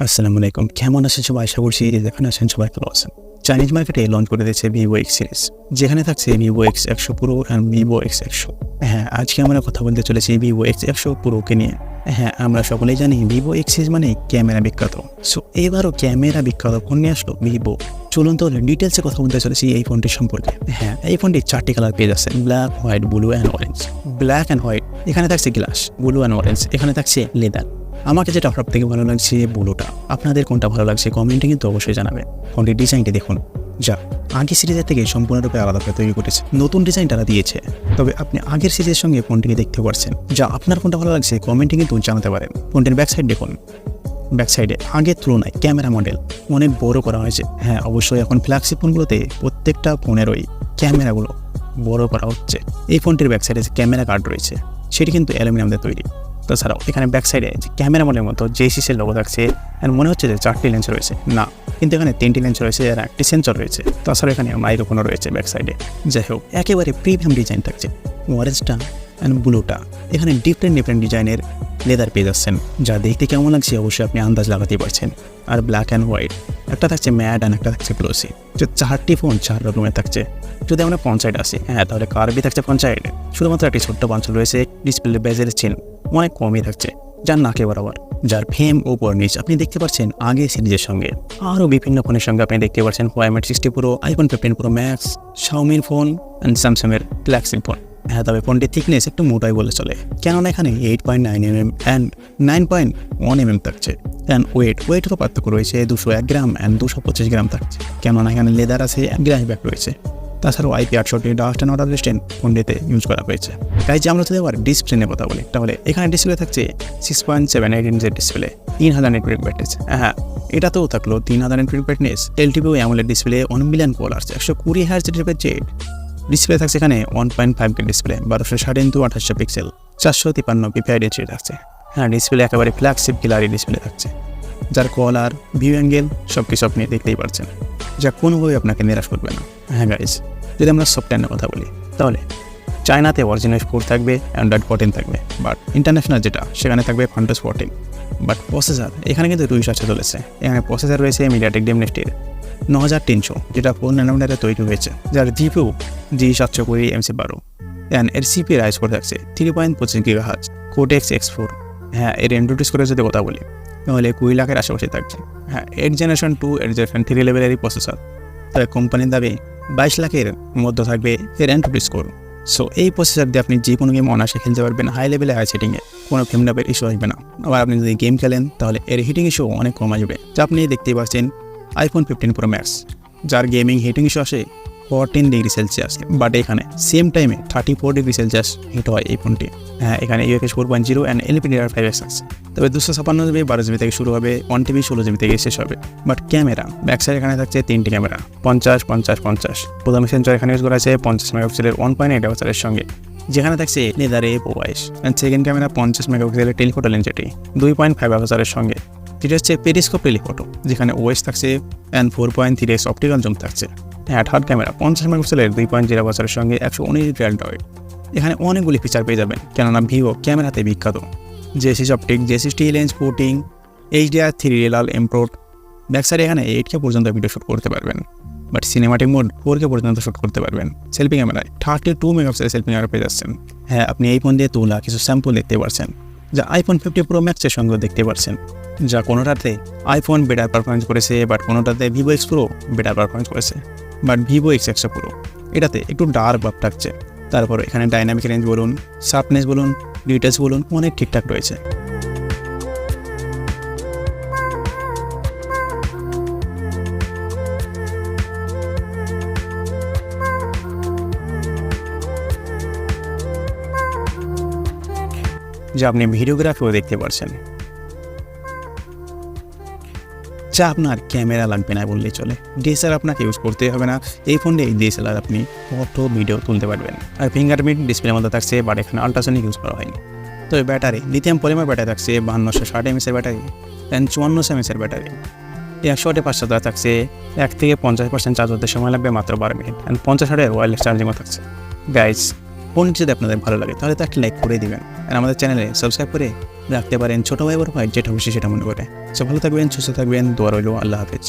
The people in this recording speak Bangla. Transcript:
আসসালামু আলাইকুম, কেমন আছেন সবাই? আশা করছি যেখানে আছেন সবাই ভালো আছেন। চাইনিজ মার্কেটে লঞ্চ করে দিয়েছে Vivo X সিরিজ, যেখানে থাকছে Vivo X100 Pro আর Vivo X100। হ্যাঁ, আজকে আমরা কথা বলতে চলেছি Vivo X100 Pro কে নিয়ে। হ্যাঁ, আমরা সকলেই জানি Vivo X সিরিজ মানে ক্যামেরা বিখ্যাত। সো এবারও ক্যামেরা বিখ্যাত ফোন নিয়ে আসলো Vivo। চলুন তাহলে ডিটেলসে কথা বলতে চলেছি এই ফোনটির সম্পর্কে। হ্যাঁ, এই ফোনটি 4টি কালার পেয়ে যাচ্ছে, black, white, blue and orange. Black and white এখানে থাকছে গ্লাস, ব্লু অ্যান্ড অরেঞ্জ এখানে থাকছে লেদার। আমাকে যেটা সব থেকে ভালো লাগছে ব্লুটা, আপনাদের কোনটা ভালো লাগছে কমেন্টে কিন্তু অবশ্যই জানাবেন। ফোনটির ডিজাইনটি দেখুন, যা আগের সিরিজের থেকে সম্পূর্ণরূপে আলাদা করে তৈরি করেছে, নতুন ডিজাইন তারা দিয়েছে। তবে আপনি আগের সিরিজের সঙ্গে ফোনটিকে দেখতে পাচ্ছেন, যা আপনার কোনটা ভালো লাগছে কমেন্টে কিন্তু জানাতে পারেন। ফোনটির ব্যাক সাইড দেখুন, ব্যাক সাইডে আগের তুলনায় ক্যামেরা মডেল অনেক বড় করা হয়েছে। হ্যাঁ, অবশ্যই এখন ফ্ল্যাগশিপ ফোনগুলোতে প্রত্যেকটা ফোনের ওই ক্যামেরাগুলো বড় করা হচ্ছে। এই ফোনটির ব্যাক সাইডে যে ক্যামেরা কার্ড রয়েছে সেটি কিন্তু অ্যালুমিনিয়াম দিয়ে তৈরি। তাছাড়াও এখানে ব্যাক সাইডে যে ক্যামেরা মডেলের মতো জেসিসের লোগো থাকছে, আর মনে হচ্ছে যে 4টি লেন্স রয়েছে, না কিন্তু এখানে 3টি লেন্স রয়েছে আর 1টি সেন্সর রয়েছে। তাছাড়া এখানে মাইক্রোফোনও রয়েছে ব্যাক সাইডে। যাই হোক, একেবারে প্রিমিয়াম ডিজাইন থাকছে। অরেঞ্জটা অ্যান্ড ব্লুটা এখানে ডিফারেন্ট ডিজাইনের লেদার পেয়ে যাচ্ছেন, যা দেখতে কেমন লাগছে অবশ্যই আপনি আন্দাজ লাগাতে পারছেন। আর ব্ল্যাক অ্যান্ড হোয়াইট একটা থাকছে ম্যাট অ্যান্ড একটা থাকছে গ্লোসি। যে 4টি ফোন 4 রকমের থাকছে। যদি আমরা ফ্রন্ট সাইড আসি, হ্যাঁ তাহলে কার্ভি থাকছে ফ্রন্ট সাইডে, শুধুমাত্র একটি ছোট্ট পাঞ্চল রয়েছে। ডিসপ্লে বেজের চেন অনেক কমই থাকছে, যার নাকে বরাবর, যার ফ্রেম ওপর নিচ আপনি দেখতে পাচ্ছেন আগে সিরিজের সঙ্গে। আরও বিভিন্ন ফোনের সঙ্গে আপনি দেখতে পাচ্ছেন Huawei 60 Pro, iPhone 15 Pro Max, Xiaomi phone and স্যামসাংয়ের ফ্ল্যাগশিপ ফোন। হ্যাঁ, তবে ফোনটির থিকনেস একটু মোটাই বলে চলে, কেননা এখানে 8.9mm অ্যান্ড 9.1mm থাকছে। অ্যান্ড ওয়েটেরও পার্থক্য রয়েছে, 201 গ্রাম অ্যান্ড 225 গ্রাম থাকছে, কেননা এখানে লেদার আছে, গ্লাস ব্যাক রয়েছে। তাছাড়াও IP68 dust and water resistant ফোনটিতে ইউজ করা হয়েছে। তাই যে আমরা যদি আবার ডিসপ্লে নিয়ে কথা বলি, তাহলে এখানে ডিসপ্লে থাকছে 6.78 ইঞ্চের ডিসপ্লে, 3000 নিট ব্রাইটনেস। হ্যাঁ, এটাতেও থাকলো 3000 nit brightness, LTPO AMOLED display, 1 million colour, 120 hertz refresh rate. Display থাকছে এখানে 1.5K display, 1260x2800 pixel, 453 ppi density থাকছে। হ্যাঁ, ডিসপ্লে একেবারে ফ্ল্যাগশিপ কিলারি ডিসপ্লে থাকছে, যার কলার, ভিউ অ্যাঙ্গেল সব কিছু আপনি দেখতেই পারছেন, যা কোনোভাবেই আপনাকে নিরাশ করবে না। হ্যাঁ গাইজ, যদি আমরা সফটওয়্যার নিয়ে কথা বলি, তাহলে চায়নাতে অরিজিনাল 4 থাকবে, অ্যান্ড্রয়েড 14 থাকবে, বাট ইন্টারন্যাশনাল যেটা সেখানে থাকবে ফান্টাস 14। বাট প্রসেসর এখানে কিন্তু 200 চলেছে। এখানে প্রসেসর রয়েছে মিডিয়াটেক ডিমনেস্টির 9300, যেটা 4 ন্যানোমিটারে তৈরি হয়েছে, যার জিপিইউ G720 MC12 অ্যান্ড এর সিপি রাইজ করে থাকছে 3.25 GHz Cortex X4। হ্যাঁ, এর অ্যান্ড্রয়েড স্কোরের যদি কথা বলি, তাহলে 20 লাখের আশেপাশে থাকছে। হ্যাঁ, 8 জেনারেশন 2 8 জেনারেশন 3 লেভেলেরই প্রসেসর, তবে কোম্পানির দাবি 22 লাখের মধ্যে থাকবে এর অ্যান্ড্রয়েড স্কোর। সো এই প্রসেসর দিয়ে আপনি যে কোনো গেম অনায়াসে খেলতে পারবেন, হাই লেভেলে হাই সেটিংয়ে, কোনো ফ্রেম ড্রপের ইস্যু আসবে না। আবার আপনি যদি গেম খেলেন তাহলে এর হিটিং ইস্যু অনেক কম আসবে, যা আপনি দেখতেই পাচ্ছেন iPhone 15 Pro Max, যার গেমিং হিটিং ইস্যু আসে 14 ডিগ্রি সেলসিয়াস, বাট এখানে সেম টাইমে 34 ডিগ্রি সেলসিয়াস হিট হয় এই ফোনটি। হ্যাঁ, এখানে UFS 4.0 অ্যান্ড LPDDR5X আছে। তবে 256GB 12GB থেকে শুরু হবে, 1TB 16GB থেকে শেষ হবে। বাট ক্যামেরা ব্যাক সাইড এখানে থাকছে 3টি ক্যামেরা, 50 50 50। প্রথম সেন্সর এখানে ইউজ করা আছে 50 মেগাপিক্সেলের 1.8 আপারচারের সঙ্গে, যেখানে থাকছে লেদারে প্রোভাইস। অ্যান্ড সেকেন্ড ক্যামেরা 50 মেগাপিক্সেলের টেলিফোটো লেন্স, এটি 2.5 আপারচারের সঙ্গে, যেটা হচ্ছে পেরিস্কোপ টেলিফোটো, যেখানে OIS থাকছে অ্যান্ড 4.3x অপটিক্যাল জুম থাকছে। হ্যাঁ, থার্ড ক্যামেরা 50 মেগাপিক্সেলের 2.0 আপারচারের সঙ্গে 119 ডেল্টয়েড। এখানে অনেকগুলি ফিচার পেয়ে যাবেন, কেননা ভিভো ক্যামেরাতে বিখ্যাত। Zeiss optic, Zeiss lens coating, HDR3 রিয়েলাল ইমপ্রোড। ব্যাক সাইডে এখানে 8K পর্যন্ত ভিডিও শ্যুট করতে পারবেন, বাট সিনেমাটিক মোড 4K পর্যন্ত শ্যুট করতে পারবেন। সেলফি ক্যামেরায় 32 মেগাপিক্সেলের সেলফি ক্যামেরা পেয়ে যাচ্ছেন। হ্যাঁ, আপনি এই ফোন দিয়ে তোলা কিছু স্যাম্পল দেখতে পাচ্ছেন, যা iPhone 50 Pro Max এর সঙ্গে দেখতে পাচ্ছেন, যা কোনোটাতে iPhone বেটার পারফরমেন্স করেছে, বাট কোনোটাতে Vivo X Pro better performance করেছে। বাট Vivo X100 Pro এটাতে একটু ডার্ক ভাব থাকছে। তারপর এখানে ডাইনামিক রেঞ্জ বলুন, শার্পনেস বলুন, ডিটেলস বলুন, অনেক ঠিকঠাক রয়েছে। যা আপনি ভিডিওগ্রাফিও দেখতে পাচ্ছেন, যা আপনার ক্যামেরা লাগবে না বললেই চলে। DSLR আপনাকে ইউজ করতে হবে না, এই ফোনে DSLR আপনি ফটো ভিডিও তুলতে পারবেন। আর ফিঙ্গারপ্রিন্ট ডিসপ্লের মধ্যে থাকছে, বাট এখানে আল্ট্রাসনিক ইউজ করা হয়নি। তবে ব্যাটারি লিথিয়াম পলিমার ব্যাটারি থাকছে, 5260 mAh battery and 5400 mAh battery. 100 500 থাকছে, 1 থেকে 50% চার্জ হতে সময় লাগবে মাত্র 12 মিনিট, অ্যান্ড 50 ওয়াটের ওয়্যারলেস চার্জিংও থাকছে। গাইজ, ফোনটি যদি আপনাদের ভালো লাগে তাহলে তো একটা লাইক করে দিবেন, আর আমাদের চ্যানেলে সাবস্ক্রাইব করে রাখতে পারেন, ছোটো ভাই বড় ভাই যেটা খুশি সেটা মনে করে। সো ভালো থাকবেন, সুস্থ থাকবেন, দোয়া রইল, আল্লাহ হাফেজ।